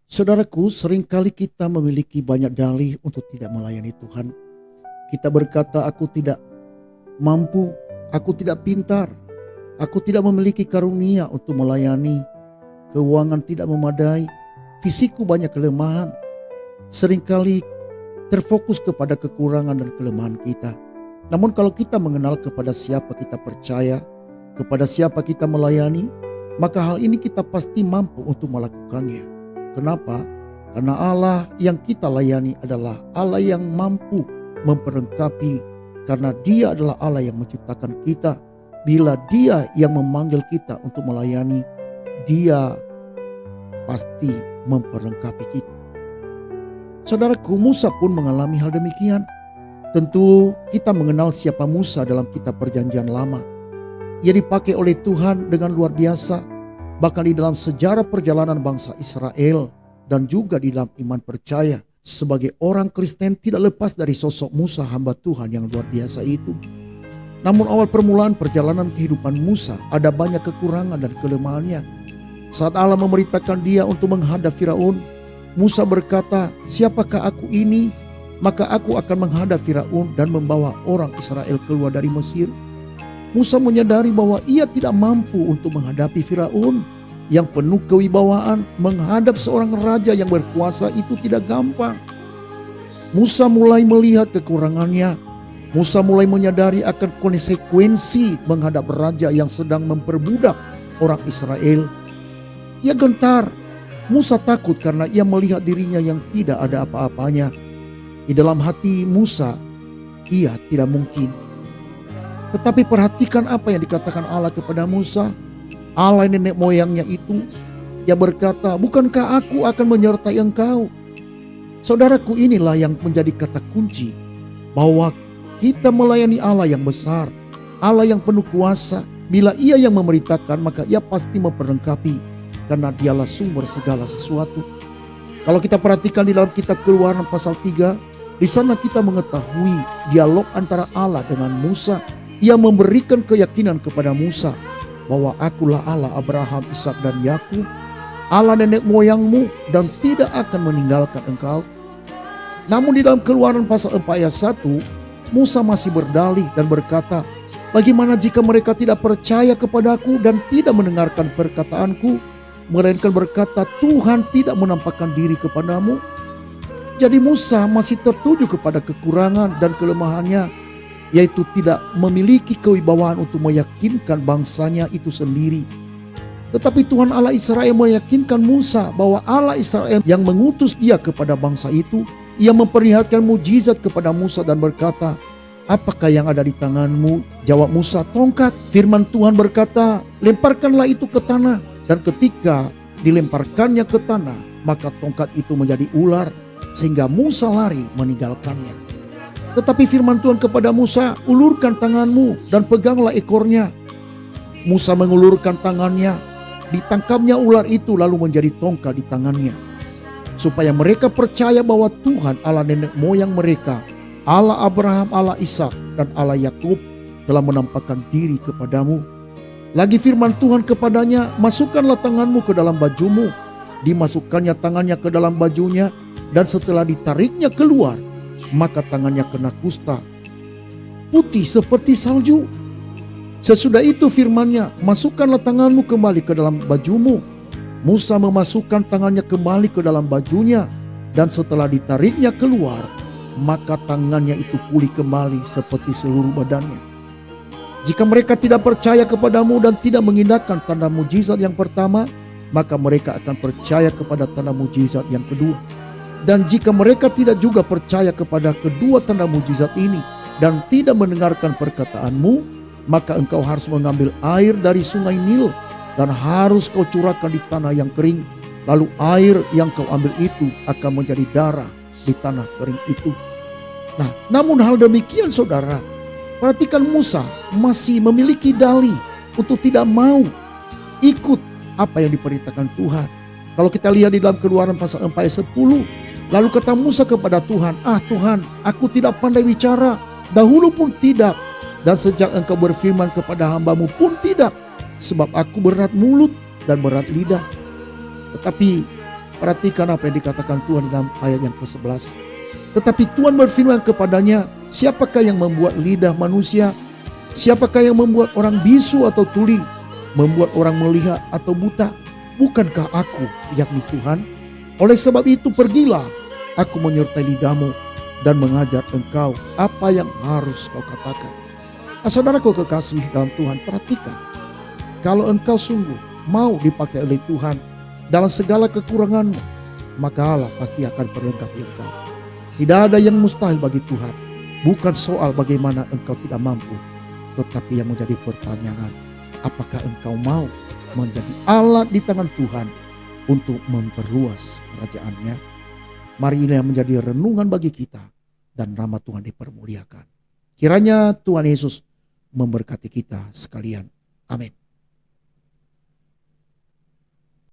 Saudaraku, seringkali kita memiliki banyak dalih untuk tidak melayani Tuhan. Kita berkata, aku tidak mampu, aku tidak pintar, aku tidak memiliki karunia untuk melayani, keuangan tidak memadai, fisikku banyak kelemahan. Seringkali terfokus kepada kekurangan dan kelemahan kita. Namun kalau kita mengenal kepada siapa kita percaya, kepada siapa kita melayani, maka hal ini kita pasti mampu untuk melakukannya. Kenapa? Karena Allah yang kita layani adalah Allah yang mampu memperlengkapi, karena Dia adalah Allah yang menciptakan kita. Bila Dia yang memanggil kita untuk melayani, Dia pasti memperlengkapi kita. Saudaraku, Musa pun mengalami hal demikian. Tentu kita mengenal siapa Musa dalam kitab Perjanjian Lama. Ia dipakai oleh Tuhan dengan luar biasa. Bahkan di dalam sejarah perjalanan bangsa Israel dan juga di dalam iman percaya, sebagai orang Kristen tidak lepas dari sosok Musa hamba Tuhan yang luar biasa itu. Namun awal permulaan perjalanan kehidupan Musa ada banyak kekurangan dan kelemahannya. Saat Allah memerintahkan dia untuk menghadap Firaun, Musa berkata, "Siapakah aku ini? Maka aku akan menghadap Firaun dan membawa orang Israel keluar dari Mesir." Musa menyadari bahwa ia tidak mampu untuk menghadapi Firaun yang penuh kewibawaan. Menghadap seorang raja yang berkuasa itu tidak gampang. Musa mulai melihat kekurangannya. Musa mulai menyadari akan konsekuensi menghadap raja yang sedang memperbudak orang Israel. Ia gentar. Musa takut karena ia melihat dirinya yang tidak ada apa-apanya. Di dalam hati Musa, ia tidak mungkin. Tetapi perhatikan apa yang dikatakan Allah kepada Musa. Allah nenek moyangnya itu, Dia berkata, "Bukankah aku akan menyertai engkau?" Saudaraku, inilah yang menjadi kata kunci bahwa kita melayani Allah yang besar, Allah yang penuh kuasa. Bila Ia yang memerintahkan, maka Ia pasti memperlengkapi, karena Dialah sumber segala sesuatu. Kalau kita perhatikan di dalam kitab Keluaran pasal 3, di sana kita mengetahui dialog antara Allah dengan Musa. Ia memberikan keyakinan kepada Musa bahwa akulah Allah Abraham, Ishak dan Yakub, Allah nenek moyangmu, dan tidak akan meninggalkan engkau. Namun di dalam Keluaran pasal 4 ayat 1, Musa masih berdalih dan berkata, "Bagaimana jika mereka tidak percaya kepadaku dan tidak mendengarkan perkataanku, melainkan berkata, Tuhan tidak menampakkan diri kepadamu?" Jadi Musa masih tertuju kepada kekurangan dan kelemahannya, yaitu tidak memiliki kewibawaan untuk meyakinkan bangsanya itu sendiri. Tetapi Tuhan Allah Israel meyakinkan Musa bahwa Allah Israel yang mengutus dia kepada bangsa itu. Ia memperlihatkan mujizat kepada Musa dan berkata, "Apakah yang ada di tanganmu?" Jawab Musa, "Tongkat." Firman Tuhan berkata, "Lemparkanlah itu ke tanah." Dan ketika dilemparkannya ke tanah, maka tongkat itu menjadi ular, sehingga Musa lari meninggalkannya. Tetapi firman Tuhan kepada Musa, "Ulurkan tanganmu dan peganglah ekornya." Musa mengulurkan tangannya, ditangkapnya ular itu lalu menjadi tongkat di tangannya. Supaya mereka percaya bahwa Tuhan Allah nenek moyang mereka, Allah Abraham, Allah Ishak dan Allah Yakub telah menampakkan diri kepadamu. Lagi firman Tuhan kepadanya, "Masukkanlah tanganmu ke dalam bajumu." Dimasukkannya tangannya ke dalam bajunya, dan setelah ditariknya keluar, maka tangannya kena kusta, putih seperti salju. Sesudah itu firman-Nya, "Masukkanlah tanganmu kembali ke dalam bajumu." Musa memasukkan tangannya kembali ke dalam bajunya, dan setelah ditariknya keluar, maka tangannya itu pulih kembali seperti seluruh badannya. Jika mereka tidak percaya kepadamu dan tidak mengindahkan tanda mujizat yang pertama, maka mereka akan percaya kepada tanda mujizat yang kedua. Dan jika mereka tidak juga percaya kepada kedua tanda mujizat ini dan tidak mendengarkan perkataanmu, maka engkau harus mengambil air dari sungai Nil dan harus kau curahkan di tanah yang kering. Lalu air yang kau ambil itu akan menjadi darah di tanah kering itu. Nah, namun hal demikian saudara, perhatikan Musa masih memiliki dalih untuk tidak mau ikut apa yang diperintahkan Tuhan. Kalau kita lihat di dalam Keluaran pasal 4 ayat 10, lalu kata Musa kepada Tuhan, Tuhan, aku tidak pandai bicara, dahulu pun tidak, dan sejak engkau berfirman kepada hambamu pun tidak, sebab aku berat mulut dan berat lidah." Tetapi Perhatikan apa yang dikatakan Tuhan dalam ayat yang ke-11. Tetapi Tuhan berfirman kepadanya, siapakah yang membuat lidah manusia? Siapakah yang membuat orang bisu atau tuli? Membuat orang melihat atau buta? Bukankah aku, yakni Tuhan? Oleh sebab itu pergilah, aku menyertai lidahmu dan mengajar engkau apa yang harus kau katakan. Nah, saudaraku kekasih dalam Tuhan, perhatikan. Kalau engkau sungguh mau dipakai oleh Tuhan dalam segala kekuranganmu, maka Allah pasti akan perlengkapi engkau. Tidak ada yang mustahil bagi Tuhan. Bukan soal bagaimana engkau tidak mampu, tetapi yang menjadi pertanyaan, apakah engkau mau menjadi alat di tangan Tuhan untuk memperluas kerajaannya? Mari ini yang menjadi renungan bagi kita dan nama Tuhan dipermuliakan. Kiranya Tuhan Yesus memberkati kita sekalian. Amin.